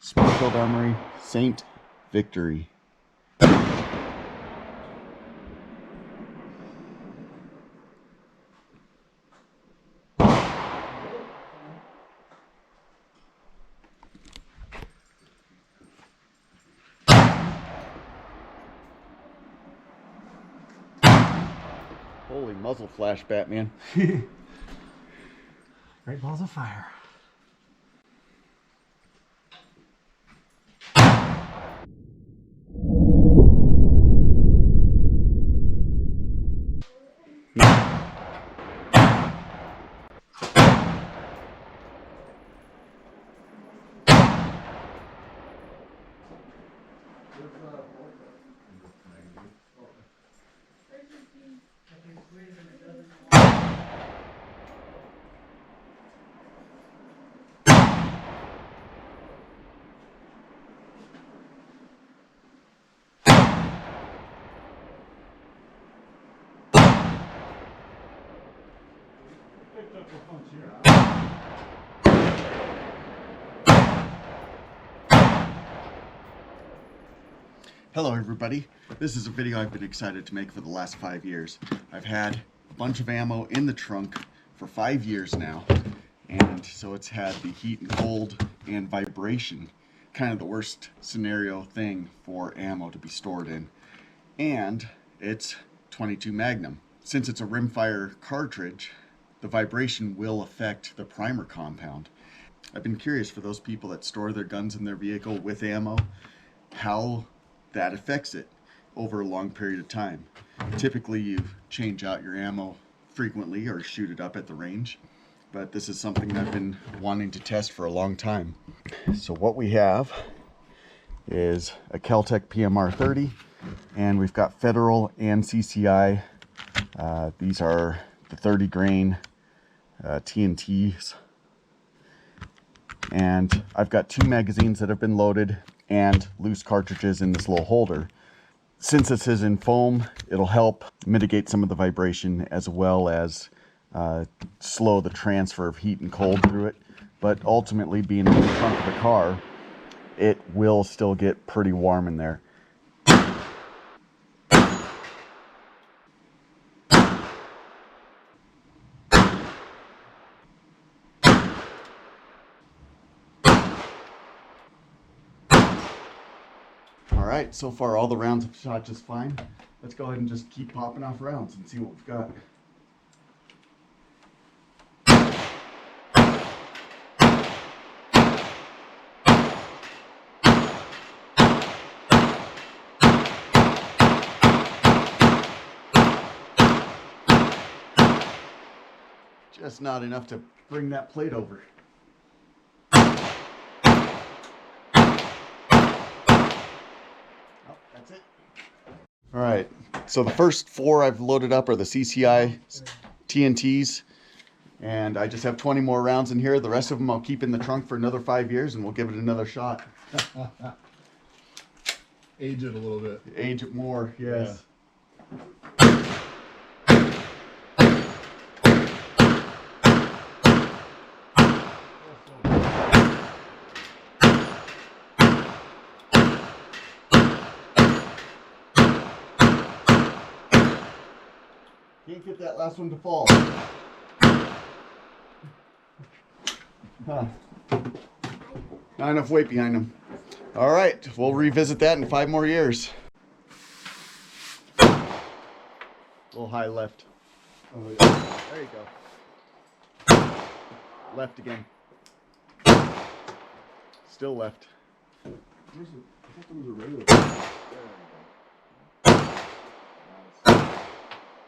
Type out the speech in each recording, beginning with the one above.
Springfield Armory, Saint Victory. Holy muzzle flash, Batman. Great balls of fire. Hello everybody, this is a video I've been excited to make for the last 5 years. I've had a bunch of ammo in the trunk for 5 years now, and so it's had the heat and cold and vibration, kind of the worst scenario thing for ammo to be stored in. And it's 22 Magnum. Since it's a rimfire cartridge, the vibration will affect the primer compound. I've been curious for those people that store their guns in their vehicle with ammo, how that affects it over a long period of time. Typically you change out your ammo frequently or shoot it up at the range, but this is something I've been wanting to test for a long time. So what we have is a Keltec PMR 30, and we've got Federal and CCI. These are the 30 grain TNTs, and I've got 2 magazines that have been loaded and loose cartridges in this little holder. Since this is in foam, it'll help mitigate some of the vibration as well as slow the transfer of heat and cold through it. But ultimately, being in the trunk of the car, it will still get pretty warm in there. Alright, so far all the rounds have shot just fine. Let's go ahead and just keep popping off rounds and see what we've got. Just not enough to bring that plate over. That's it. All right, so the first 4 I've loaded up are the CCI TNTs, and I just have 20 more rounds in here. The rest of them I'll keep in the trunk for another 5 years, and we'll give it another shot. Age it a little bit. Age it more, yes. Can't get that last one to fall. Huh. Not enough weight behind them. All right, we'll revisit that in 5 more years. A little high left. Oh, yeah. There you go. Left again. Still left. I thought there was a regular.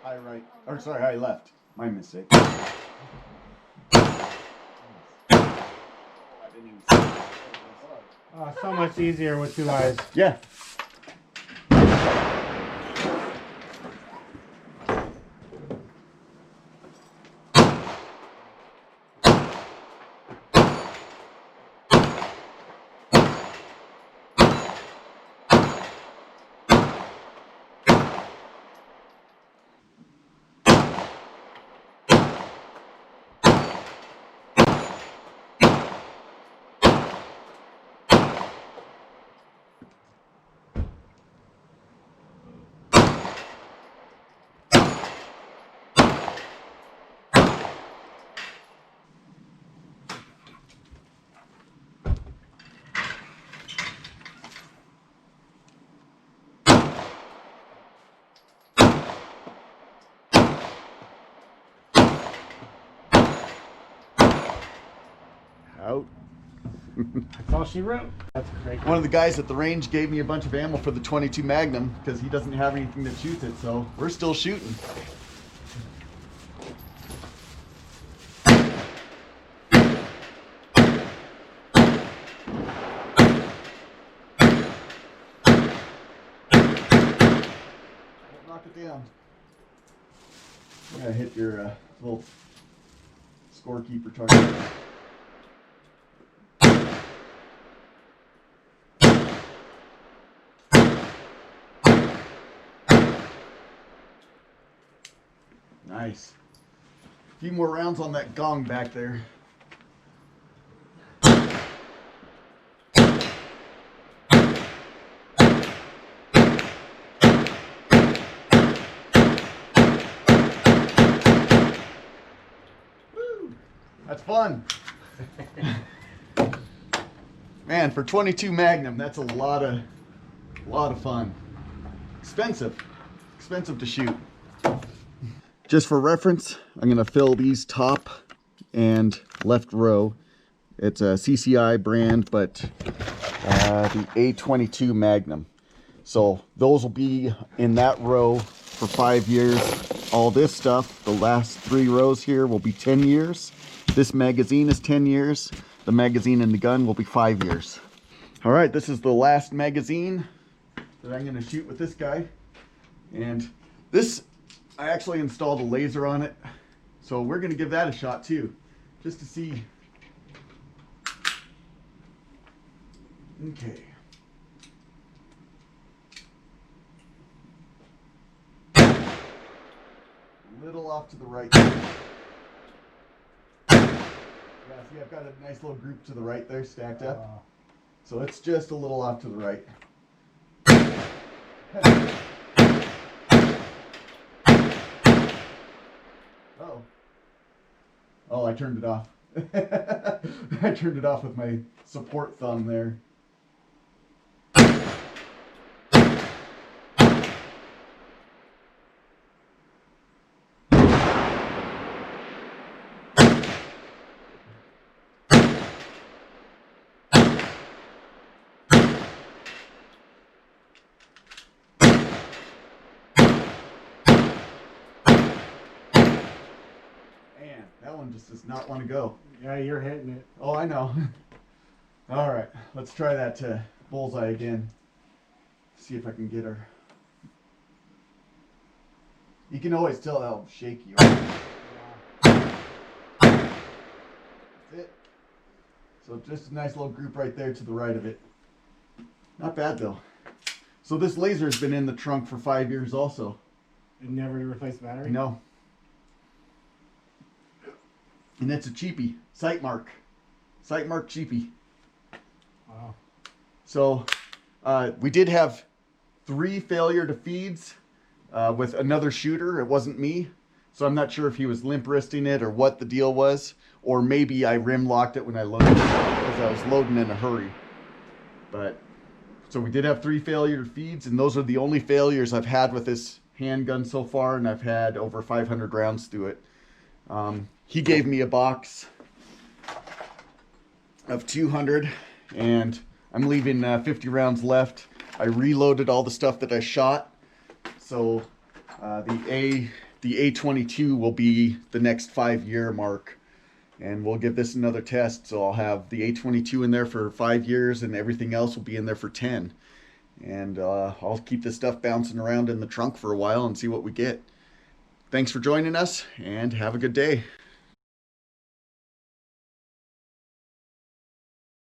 High right, or sorry, high left. My mistake. So much easier with 2 eyes. Yeah. That's all she wrote. That's great. One of the guys at the range gave me a bunch of ammo for the 22 Magnum because he doesn't have anything that shoots it, so we're still shooting. Knock it down. Yeah, hit your little scorekeeper target. Nice. A few more rounds on that gong back there. Woo! That's fun. Man, for 22 Magnum, that's a lot of fun. Expensive to shoot. Just for reference, I'm gonna fill these top and left row. It's a CCI brand, but the A22 Magnum. So those will be in that row for 5 years. All this stuff, the last 3 rows here, will be 10 years. This magazine is 10 years. The magazine and the gun will be 5 years. All right, this is the last magazine that I'm gonna shoot with this guy. And this, I actually installed a laser on it, so we're going to give that a shot too, just to see. Okay. A little off to the right. Yeah, see, I've got a nice little group to the right there stacked up. So it's just a little off to the right. Oh, I turned it off. I turned it off with my support thumb there. Man, that one just does not want to go. Yeah, you're hitting it. Oh, I know. All right, let's try that bullseye again. See if I can get her. You can always tell how shaky you are. That's it. So just a nice little group right there to the right of it. Not bad though. So this laser has been in the trunk for 5 years also. And never replaced the battery? No. And it's a cheapie. Sightmark cheapie. Wow. So we did have 3 failure to feeds with another shooter. It wasn't me. So I'm not sure if he was limp wristing it or what the deal was. Or maybe I rim locked it when I loaded it because I was loading in a hurry. But so we did have 3 failure to feeds, and those are the only failures I've had with this handgun so far, and I've had over 500 rounds through it. He gave me a box of 200, and I'm leaving 50 rounds left. I reloaded all the stuff that I shot, so the A22 will be the next 5-year mark, and we'll give this another test. So I'll have the A22 in there for 5 years, and everything else will be in there for 10. And I'll keep this stuff bouncing around in the trunk for a while and see what we get. Thanks for joining us, and have a good day.